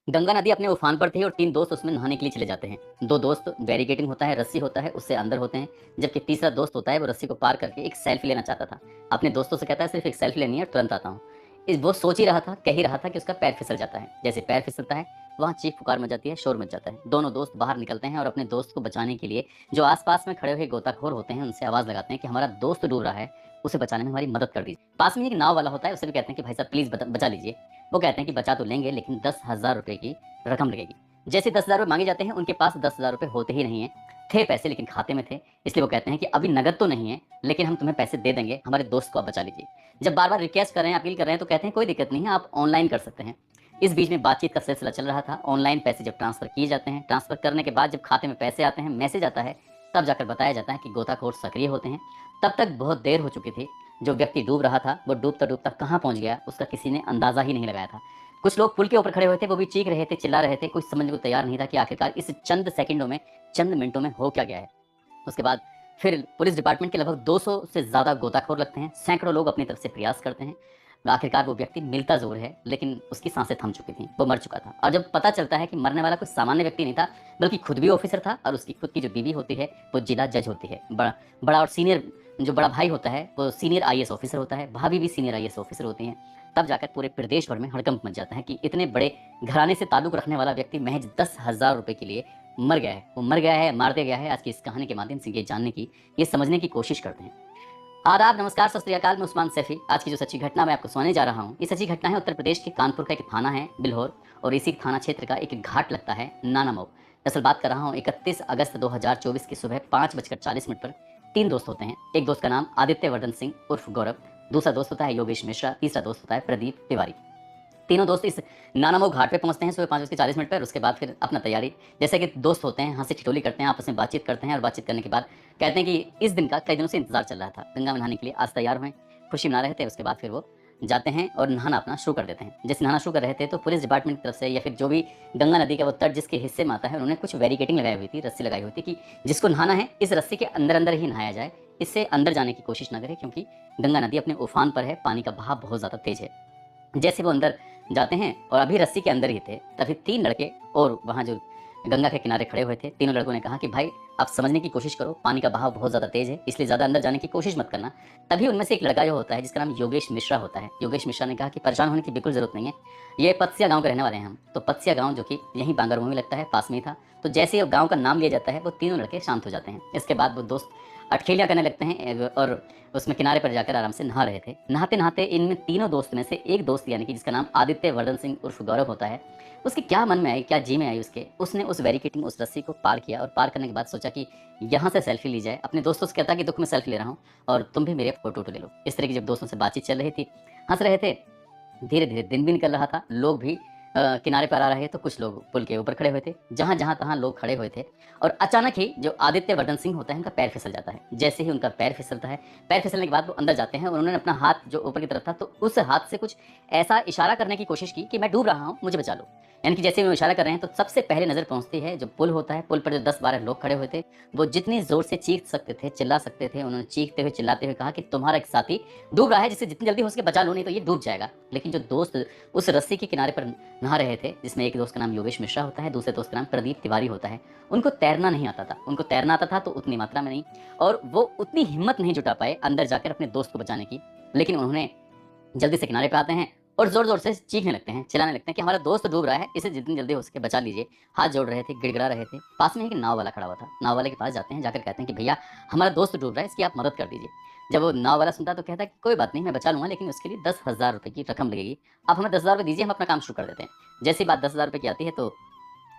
गंगा नदी अपने उफान पर थी और तीन दोस्त उसमें नहाने के लिए चले जाते हैं। दो दोस्त बैरिकेडिंग होता है, रस्सी होता है, उससे अंदर होते हैं, जबकि तीसरा दोस्त होता है वो रस्सी को पार करके एक सेल्फी लेना चाहता था। अपने दोस्तों से कहता है सिर्फ एक सेल्फी लेनी है, तुरंत आता हूँ। इस वो सोच ही रहा था, कह ही रहा था कि उसका पैर फिसल जाता है। जैसे पैर फिसलता है वहाँ चीख पुकार मच जाती है, शोर मच जाता है। दोनों दोस्त बाहर निकलते हैं और अपने दोस्त को बचाने के लिए जो आसपास में खड़े हुए गोताखोर होते हैं उनसे आवाज लगाते हैं कि हमारा दोस्त डूब रहा है, उसे बचाने में हमारी मदद कर दीजिए। पास में एक नाव वाला होता है, उससे भी कहते हैं कि भाई साहब प्लीज बचा लीजिए। वो कहते हैं कि बचा तो लेंगे लेकिन 10,000 रुपए की रकम लगेगी। जैसे 10,000 रुपये मांगे जाते हैं, उनके पास 10,000 रुपये होते ही नहीं है। थे पैसे लेकिन खाते में थे, इसलिए वो कहते हैं कि अभी नगद तो नहीं है लेकिन हम तुम्हें पैसे दे देंगे, हमारे दोस्त को आप बचा लीजिए। जब बार बार रिक्वेस्ट कर रहे हैं, अपील कर रहे हैं, तो कहते हैं कोई दिक्कत नहीं है, आप ऑनलाइन कर सकते हैं। इस बीच में बातचीत का सिलसिला चल रहा था। ऑनलाइन पैसे जब ट्रांसफर किए जाते हैं, ट्रांसफर करने के बाद जब खाते में पैसे आते हैं, मैसेज आता है, तब जाकर बताया जाता है कि गोताखोर सक्रिय होते हैं। तब तक बहुत देर हो चुकी थी। जो व्यक्ति डूब रहा था वो डूबता डूबता कहाँ पहुंच गया उसका किसी ने अंदाजा ही नहीं लगाया था। कुछ लोग पुल के ऊपर खड़े हुए थे, वो भी चीख रहे थे, चिल्ला रहे थे, कुछ समझने को तैयार नहीं था कि आखिरकार इस चंद सेकंडों में, चंद मिनटों में हो क्या गया है। उसके बाद फिर पुलिस डिपार्टमेंट के लगभग 200 से ज़्यादा गोताखोर लगते हैं, सैकड़ों लोग अपनी तरफ से प्रयास करते हैं। आखिरकार वो व्यक्ति मिलता ज़रूर है लेकिन उसकी सांसें थम चुकी थीं, वो मर चुका था। और जब पता चलता है कि मरने वाला कोई सामान्य व्यक्ति नहीं था, बल्कि खुद भी ऑफिसर था और उसकी खुद की जो बीवी होती है वो जिला जज होती है। बड़ा बड़ा और सीनियर जो बड़ा भाई होता है वो सीनियर आईएएस ऑफिसर होता है, भाभी भी सीनियर आईएएस ऑफिसर होती हैं। तब जाकर पूरे प्रदेश भर में हड़कंप मच जाता है कि इतने बड़े घराने से ताल्लुक रखने वाला व्यक्ति महज 10,000 रुपए के लिए मर गया है। वो मर गया है, मार दिया गया है। आज की इस कहानी के माध्यम से ये जानने की, ये समझने की कोशिश करते हैं। आदाब, नमस्कार, सत श्री अकाल। मैं उस्मान सैफी। आज की जो सच्ची घटना मैं आपको सुनाने जा रहा हूँ, ये सच्ची घटना है उत्तर प्रदेश के कानपुर का एक थाना है बिल्हौर, और इसी थाना क्षेत्र का एक घाट लगता है नानामऊ। दरअसल बात कर रहा हूँ 31 अगस्त 2024 की सुबह 5:40 पर तीन दोस्त होते हैं। एक दोस्त का नाम आदित्य वर्धन सिंह उर्फ गौरव, दूसरा दोस्त होता है योगेश मिश्रा, तीसरा दोस्त होता है प्रदीप तिवारी। तीनों दोस्त इस नानामऊ घाट पे पहुंचते हैं सुबह 5:40 पर। उसके बाद फिर अपना तैयारी, जैसे कि दोस्त होते हैं, हंसी ठिठोली करते हैं, आपस में बातचीत करते हैं, और बातचीत करने के बाद कहते हैं कि इस दिन का कई दिनों से इंतजार चल रहा था, गंगा में नहाने के लिए आज तैयार हुए, खुशी मना रहे थे। उसके बाद फिर वो जाते हैं और नहाना अपना शुरू कर देते हैं। जैसे नहाना शुरू कर रहे थे तो पुलिस डिपार्टमेंट की तरफ से, या फिर जो भी गंगा नदी का वो तट जिसके हिस्से में आता है, उन्होंने कुछ बैरिकेडिंग लगाई हुई थी, रस्सी लगाई हुई थी कि जिसको नहाना है इस रस्सी के अंदर अंदर ही नहाया जाए, इससे अंदर जाने की कोशिश ना करे, क्योंकि गंगा नदी अपने उफान पर है, पानी का बहाव बहुत ज़्यादा तेज है। जैसे वो अंदर जाते हैं और अभी रस्सी के अंदर ही थे, तभी तीन लड़के और वहाँ जो गंगा के किनारे खड़े हुए थे, तीनों लड़कों ने कहा कि भाई आप समझने की कोशिश करो, पानी का बहाव बहुत ज़्यादा तेज है, इसलिए ज़्यादा अंदर जाने की कोशिश मत करना। तभी उनमें से एक लड़का जो होता है, जिसका नाम योगेश मिश्रा होता है, योगेश मिश्रा ने कहा कि परेशान होने की बिल्कुल ज़रूरत नहीं है, ये पत्सिया गाँव के रहने वाले हैं हम। तो पत्सिया गाँव जो कि यहीं बांगरमऊ में लगता है, पास में ही था। तो जैसे ही गाँव का नाम लिया जाता है वो तीनों लड़के शांत हो जाते हैं। इसके बाद वो दोस्त अटखेलियाँ करने लगते हैं और उसमें किनारे पर जाकर आराम से नहा रहे थे। नहाते नहाते इनमें तीनों दोस्त में से एक दोस्त, यानी कि जिसका नाम आदित्य वर्धन सिंह उर्फ गौरव होता है, उसके क्या मन में आई, क्या जी में आई उसके, उसने उस बैरिकेडिंग, उस रस्सी को पार किया, और पार करने के बाद सोचा कि यहाँ से सेल्फी ली जाए। अपने दोस्तों से कहता कि दुख में सेल्फी ले रहा हूँ और तुम भी मेरे फोटो ले लो। इस तरह की जब दोस्तों से बातचीत चल रही थी, हंस रहे थे, धीरे धीरे दिन भी निकल रहा था, लोग भी किनारे पर आ रहे, तो कुछ लोग पुल के ऊपर खड़े हुए थे, जहाँ जहाँ तहाँ लोग खड़े हुए थे। और अचानक ही जो आदित्य वर्धन सिंह होता है, उनका पैर फिसल जाता है। जैसे ही उनका पैर फिसलता है, पैर फिसलने के बाद वो अंदर जाते हैं और उन्होंने अपना हाथ जो ऊपर की तरफ था, तो उस हाथ से कुछ ऐसा इशारा करने की कोशिश की कि मैं डूब रहा हूँ, मुझे बचा लो। यानी कि जैसे वो इशारा कर रहे हैं तो सबसे पहले नजर पहुंचती है जो पुल होता है, पुल पर जो 10-12 लोग खड़े हुए थे, वो जितनी जोर से चीख सकते थे, चिल्ला सकते थे, उन्होंने चीखते हुए चिल्लाते हुए कहा कि तुम्हारा एक साथी डूब रहा है, जिसे जितनी जल्दी हो सके बचा लो, नहीं तो ये डूब जाएगा। लेकिन जो दोस्त उस रस्सी के किनारे पर नहा रहे थे, जिसमें एक दोस्त का नाम योगेश मिश्रा होता है, दूसरे दोस्त का नाम प्रदीप तिवारी होता है, उनको तैरना नहीं आता था। उनको तैरना आता था तो उतनी मात्रा में नहीं, और वो उतनी हिम्मत नहीं जुटा पाए अंदर जाकर अपने दोस्त को बचाने की। लेकिन उन्होंने जल्दी से किनारे पे आते हैं और जोर-जोर से चीखने लगते हैं, चिल्लाने लगते हैं कि हमारा दोस्त डूब रहा है, इसे जितनी जल्दी हो सके बचा लीजिए। हाथ जोड़ रहे थे, गिड़गिड़ा रहे थे। पास में एक नाव वाला खड़ा हुआ था। नाव वाले के पास जाते हैं, जाकर कहते हैं कि भैया हमारा दोस्त डूब रहा है, इसकी आप मदद कर दीजिए। जब वो नाव वाला सुनता है तो कहता है कि कोई बात नहीं, मैं बचा लूँगा, लेकिन उसके लिए 10,000 रुपए की रकम लगेगी। आप हमें 10,000 रुपए दीजिए, हम अपना काम शुरू कर देते हैं। जैसे ही बात 10,000 रुपए की आती है तो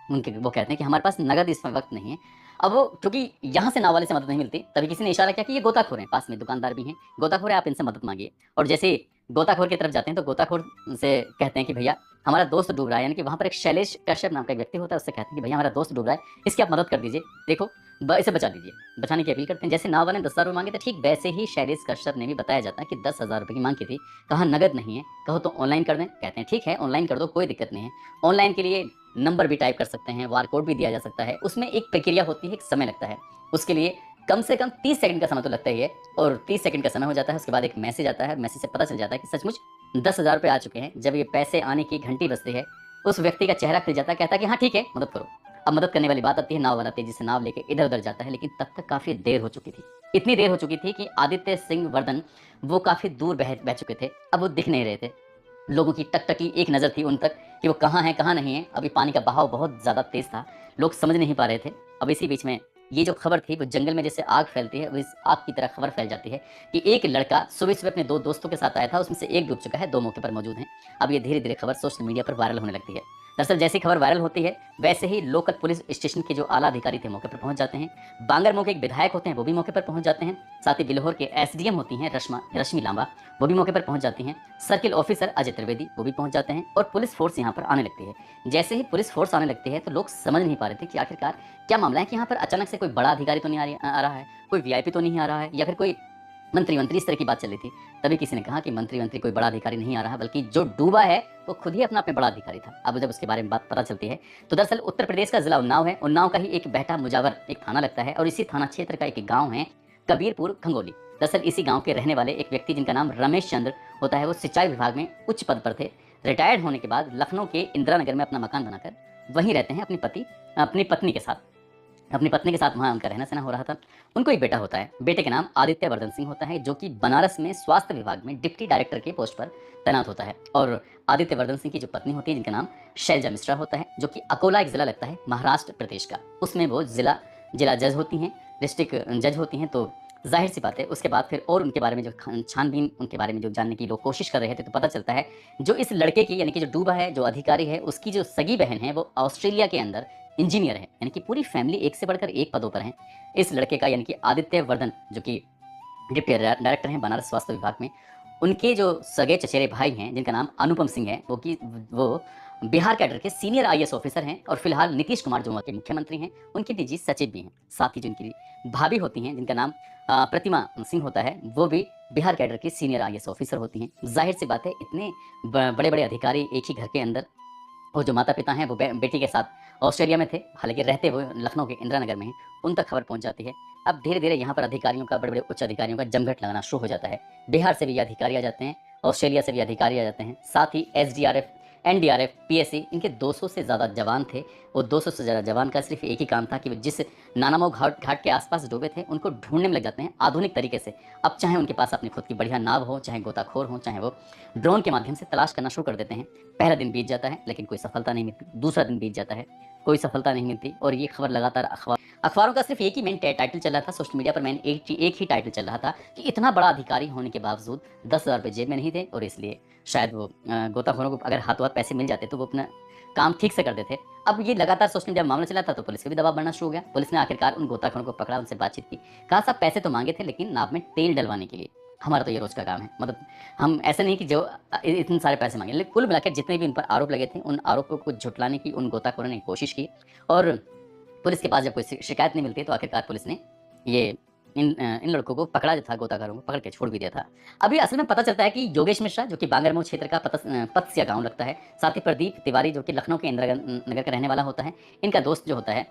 उनके वो कहते हैं कि हमारे पास नगद इस वक्त नहीं है। अब वो चूंकि यहाँ से नाव वाले से मदद नहीं मिलती, तभी किसी ने इशारा किया कि ये गोताखोर हैं, पास में दुकानदार भी हैं, गोताखोर है, आप इनसे मदद मांगिए। और जैसे गोताखोर की तरफ जाते हैं तो गोताखोर से कहते हैं कि भैया हमारा दोस्त डूब रहा है, यानी कि वहाँ पर एक शैलेश कश्यप नाम का एक व्यक्ति होता है, उससे कहते हैं कि भैया हमारा दोस्त डूब रहा है, इसकी आप मदद कर दीजिए, देखो इसे बचा लीजिए। बचाने की अपील करते हैं। जैसे नाव वाले ने 10,000 रुपये मांगे थे, ठीक वैसे ही शैलेश कश्यप ने भी बताया जाता है कि 10,000 रुपये की मांग की थी। कहा नगद नहीं है, कहो तो ऑनलाइन कर दें। कहते हैं ठीक है, ऑनलाइन कर दो, कोई दिक्कत नहीं है। ऑनलाइन के लिए नंबर भी टाइप कर सकते हैं, बार कोड भी दिया जा सकता है, उसमें एक प्रक्रिया होती है, एक समय लगता है, उसके लिए कम से कम 30 सेकंड का समय तो लगता ही है। और 30 सेकंड का समय हो जाता है, उसके बाद एक मैसेज आता है, मैसेज से पता चल जाता है कि सचमुच 10,000 रुपये आ चुके हैं। जब ये पैसे आने की घंटी बजती है उस व्यक्ति का चेहरा खिल जाता है, कहता है कि हाँ ठीक है, मदद करो। अब मदद करने वाली बात आती है, नाव वाला तेजी से नाव लेके इधर-उधर जाता है, लेकिन तब तक काफ़ी देर हो चुकी थी। इतनी देर हो चुकी थी कि आदित्य सिंह वर्धन वो काफ़ी दूर बह बह चुके थे, अब वो दिख नहीं रहे थे। लोगों की टकटकी एक नज़र थी उन तक कि वो कहाँ हैं, कहाँ नहीं हैं। अभी पानी का बहाव बहुत ज़्यादा तेज़ था, लोग समझ नहीं पा रहे थे। अब इसी बीच में ये जो खबर थी वो जंगल में जैसे आग फैलती है, इस आग की तरह खबर फैल जाती है कि एक लड़का सुबह-सुबह अपने 2 दोस्तों के साथ आया था, उसमें से एक डूब चुका है, 2 मौके पर मौजूद हैं। अब ये धीरे-धीरे खबर सोशल मीडिया पर वायरल होने लगती है। दरअसल जैसे ही खबर वायरल होती है, वैसे ही लोकल पुलिस स्टेशन के जो आला अधिकारी थे मौके पर पहुँच जाते हैं। बांगरमऊ के एक विधायक होते हैं, वो भी मौके पर पहुँच जाते हैं। साथ ही बिल्हौर के एसडीएम होती हैं रश्मि लांबा, वो भी मौके पर पहुँच जाती हैं। सर्किल ऑफिसर अजय त्रिवेदी वो भी पहुँच जाते हैं और पुलिस फोर्स यहाँ पर आने लगती है। जैसे ही पुलिस फोर्स आने लगती है तो लोग समझ नहीं पा रहे थे कि आखिरकार क्या मामला है कि यहाँ पर अचानक से कोई बड़ा अधिकारी तो नहीं आ रहा है, कोई वीआईपी तो नहीं आ रहा है या फिर कोई मंत्री इस तरह की बात चल रही थी। तभी किसी ने कहा कि मंत्री कोई बड़ा अधिकारी नहीं आ रहा, बल्कि जो डूबा है वो खुद ही अपना आप में बड़ा अधिकारी था। अब जब उसके बारे में बात पता चलती है तो दरअसल उत्तर प्रदेश का जिला उन्नाव है। उन्नाव का ही एक बेहटा मुजावर एक थाना लगता है और इसी थाना क्षेत्र का एक गाँव है कबीरपुर खंगोली। दरअसल इसी गाँव के रहने वाले एक व्यक्ति जिनका नाम रमेश चंद्र होता है, वो सिंचाई विभाग में उच्च पद पर थे। रिटायर्ड होने के बाद लखनऊ के इंदिरा नगर में अपना मकान बनाकर वहीं रहते हैं अपनी पत्नी के साथ। अपनी पत्नी के साथ वहाँ उनका रहना-सहना हो रहा था। उनको एक बेटा होता है, बेटे का नाम आदित्य वर्धन सिंह होता है, जो कि बनारस में स्वास्थ्य विभाग में डिप्टी डायरेक्टर के पोस्ट पर तैनात होता है। और आदित्य वर्धन सिंह की जो पत्नी होती है, जिनका नाम शैलजा मिश्रा होता है, जो कि अकोला एक ज़िला लगता है महाराष्ट्र प्रदेश का। उसमें वो ज़िला जिला जज होती हैं, डिस्ट्रिक्ट जज होती हैं। तो ज़ाहिर-सी बात है, उसके बाद फिर और उनके बारे में जो छानबीन उनके बारे में जो जानने की लोग कोशिश कर रहे थे, तो पता चलता है, जो इस लड़के की यानी कि जो डूबा है, जो अधिकारी है, उसकी जो सगी बहन है, वो ऑस्ट्रेलिया के अंदर इंजीनियर है। यानी कि पूरी फैमिली एक से बढ़कर एक पदों पर हैं। इस लड़के का यानी कि आदित्य वर्धन, जो कि डिप्टी डायरेक्टर हैं बनारस स्वास्थ्य विभाग में, उनके जो सगे चचेरे भाई हैं, जिनका नाम अनुपम सिंह है, वो बिहार कैडर के सीनियर आईएएस ऑफिसर हैं और फिलहाल नीतीश कुमार जो वहाँ के मुख्यमंत्री हैं, उनके निजी सचिव भी हैं। साथ ही जो उनकी भाभी होती हैं, जिनका नाम प्रतिमा सिंह होता है, वो भी बिहार कैडर की सीनियर आईएएस ऑफिसर होती हैं। ज़ाहिर-सी बात है, इतने बड़े-बड़े अधिकारी एक ही घर के अंदर, और जो माता-पिता हैं वो बेटी के साथ ऑस्ट्रेलिया में थे, हालाँकि रहते वो लखनऊ के इंदिरा नगर में हैं, उन तक खबर पहुँच जाती है। अब धीरे-धीरे यहाँ पर अधिकारियों का, बड़े-बड़े उच्च अधिकारियों का जमघट लगना शुरू हो जाता है। बिहार से भी ये अधिकारी आ जाते हैं, ऑस्ट्रेलिया से भी अधिकारी आ जाते हैं, साथ ही एसडीआरएफ, एनडीआरएफ, पीएसी, इनके 200 से ज़्यादा जवान थे। वो 200 से ज़्यादा जवान का सिर्फ़ एक ही काम था कि वो जिस नानामऊ घाट के आस-पास डूबे थे, उनको ढूँढने में लग जाते हैं आधुनिक तरीके से। अब चाहे उनके पास अपनी खुद की बढ़िया नाव हो, चाहे गोताखोर हों, चाहे वो ड्रोन के माध्यम से तलाश करना शुरू कर देते हैं। पहला दिन बीत जाता है, लेकिन कोई सफलता नहीं मिलती। दूसरा दिन बीत जाता है, कोई सफलता नहीं मिलती और ये खबर लगातार अखबारों का सिर्फ़ एक ही मेन टाइटल चल रहा था, सोशल मीडिया पर मेन एक ही टाइटल चल रहा था कि इतना बड़ा अधिकारी होने के बावजूद 10,000 रुपए जेब में नहीं थे और इसलिए शायद वो गोताखोरों को अगर हाथों-हाथ पैसे मिल जाते तो वो अपना काम ठीक से कर देते। अब ये लगातार सोशल मीडिया में मामला चला था तो पुलिस पे भी दबाव बढ़ना शुरू हो गया। पुलिस ने आखिरकार उन गोताखोरों को पकड़ा, उनसे बातचीत की। कहा साहब पैसे तो माँगे थे, लेकिन नाव में तेल डलवाने के लिए। हमारा तो ये रोज़ का काम है। मतलब हम ऐसे नहीं कि जो इतने सारे पैसे माँगे, लेकिन कुल मिलाकर जितने भी उन पर आरोप लगे थे, उन आरोपों को झुटलाने की उन गोताखोरों ने कोशिश की और पुलिस के पास जब कोई शिकायत नहीं मिलती, तो आखिरकार पुलिस ने ये इन लड़कों को पकड़ा जो था, गोताखोरों को पकड़ के छोड़ भी दिया था। अभी असल में पता चलता है कि योगेश मिश्रा, जो कि बांगरमऊ क्षेत्र का पतसिया गाँव लगता है, साथ ही प्रदीप तिवारी, जो कि लखनऊ के इंदिरा नगर का रहने वाला होता है, इनका दोस्त जो होता है,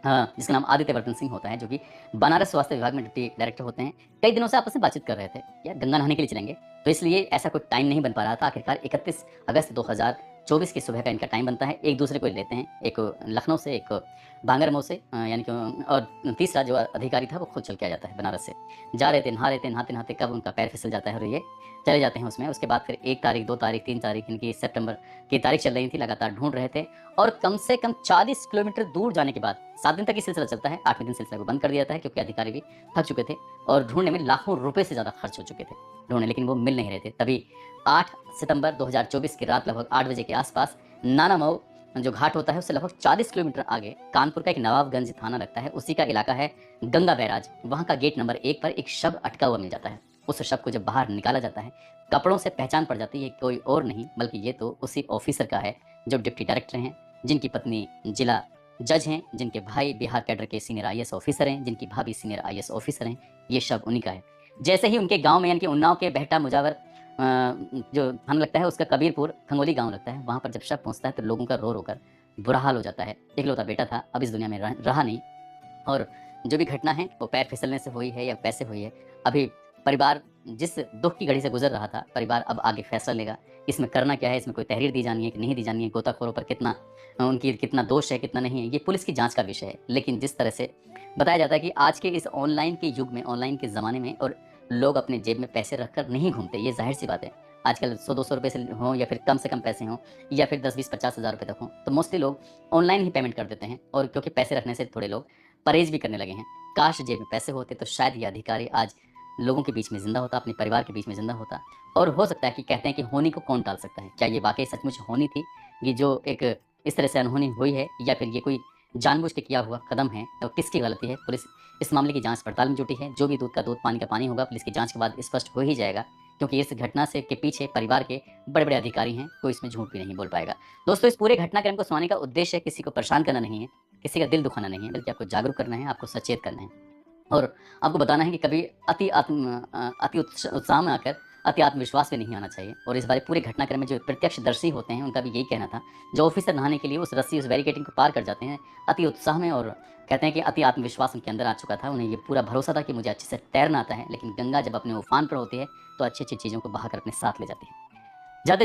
हाँ, जिसका नाम आदित्य वर्धन सिंह होता है, जो कि बनारस स्वास्थ्य विभाग में डिप्टी डायरेक्टर होते हैं। कई दिनों से आपस में बातचीत कर रहे थे, यार गंगा नहाने के लिए चलेंगे, तो इसलिए ऐसा कोई टाइम नहीं बन पा रहा था। आखिरकार 31 अगस्त 2024 की सुबह का इनका टाइम बनता है, एक दूसरे को लेते हैं, एक लखनऊ से, एक बांगरमऊ से, यानी कि और तीसरा जो अधिकारी था वो खुद चल के आ जाता है बनारस से। जा रहे थे, नहाते-नहाते कब उनका पैर फिसल जाता है और ये चले जाते हैं उसमें। उसके बाद फिर 1 तारीख, 2 तारीख, 3 तारीख, इनकी सितंबर की तारीख चल रही थी, लगातार ढूँढ रहे थे और कम से कम 40 किलोमीटर दूर जाने के बाद 7 दिन तक ये सिलसिला चलता है। 8वें दिन सिलसिले को बंद कर दिया जाता है क्योंकि अधिकारी भी थक चुके थे और ढूँढने में लाखों रुपए से ज़्यादा खर्च हो चुके थे ढूँढने, लेकिन वो मिल नहीं रहे थे। तभी 8 सितंबर 2024 की रात लगभग 8 बजे के आसपास नानामऊ जो घाट होता है उससे लगभग 40 किलोमीटर आगे कानपुर का एक नवाबगंज थाना लगता है, उसी का इलाका है गंगा बैराज। वहाँ का गेट नंबर 1 पर एक शव अटका हुआ मिल जाता है। उस शव को जब बाहर निकाला जाता है, कपड़ों से पहचान पड़ जाती है, कोई और नहीं बल्कि ये तो उसी ऑफिसर का है जो डिप्टी डायरेक्टर हैं, जिनकी पत्नी जिला जज हैं, जिनके भाई बिहार कैडर के सीनियर आईएएस ऑफिसर हैं, जिनकी भाभी सीनियर आईएएस ऑफिसर हैं। ये शव उन्हीं का है। जैसे ही उनके गाँव में, यानी कि उन्नाव के बेहटा मुजावर जो थाना लगता है उसका कबीरपुर खंगोली गाँव लगता है, वहाँ पर जब शव पहुँचता है तो लोगों का रो कर बुरा हाल हो जाता है। इकलौता बेटा था, अब इस दुनिया में रहा नहीं और जो भी घटना है वो पैर फिसलने से हुई है या कैसे हुई है, अभी परिवार जिस दुख की घड़ी से गुजर रहा था परिवार, अब आगे फैसला लेगा। इसमें करना क्या है, इसमें कोई तहरीर दी जानी है कि नहीं दी जानी है, गोताखोरों पर उनकी कितना दोष है, कितना नहीं है, ये पुलिस की जाँच का विषय है। लेकिन जिस तरह से बताया जाता है कि आज के इस ऑनलाइन के युग में, ऑनलाइन के ज़माने में और लोग अपने जेब में पैसे रखकर नहीं घूमते, ये ज़ाहिर-सी बात है। आजकल 100-200 रुपए से हों या फिर कम से कम पैसे हों या फिर 10, 20, 50 हज़ार रुपए तक हों, तो मोस्टली लोग ऑनलाइन ही पेमेंट कर देते हैं और क्योंकि पैसे रखने से थोड़े लोग परहेज़ भी करने लगे हैं। काश जेब में पैसे होते तो शायद ये अधिकारी आज लोगों के बीच में ज़िंदा होता, अपने परिवार के बीच में ज़िंदा होता। और हो सकता है कि कहते हैं कि होनी को कौन टाल सकता है? क्या ये वाक़ई सचमुच होनी थी? ये जो एक इस तरह से अनहोनी हुई है या फिर ये कोई जानबूझ के किया हुआ कदम है? तो किसकी गलती है? पुलिस इस मामले की जाँच-पड़ताल में जुटी है। जो भी दूध का दूध, पानी का पानी होगा, पुलिस की जाँच के बाद स्पष्ट हो ही जाएगा। क्योंकि इस घटना से के पीछे परिवार के बड़े-बड़े अधिकारी हैं, कोई इसमें झूठ भी नहीं बोल पाएगा। दोस्तों, इस पूरे घटनाक्रम को सुनाने का उद्देश्य किसी को परेशान करना नहीं है, किसी का दिल दुखाना नहीं है, बल्कि आपको जागरूक करना है, आपको सचेत करना है। और आपको बताना है कि कभी अति उत्साह में आकर अति आत्मविश्वास पे नहीं आना चाहिए। और इस बारे पूरे घटनाक्रम में जो प्रत्यक्षदर्शी होते हैं, उनका भी यही कहना था। जो ऑफिसर नहाने के लिए उस रस्सी, उस बैरिकेडिंग को पार कर जाते हैं, अति उत्साह में, और कहते हैं कि अति आत्मविश्वास उनके अंदर आ चुका था। उन्हें ये पूरा भरोसा था कि मुझे अच्छे से तैरना आता है, लेकिन गंगा जब अपने उफान पर होती है, तो अच्छी-अच्छी चीज़ों को बहा कर अपने साथ ले जाती है।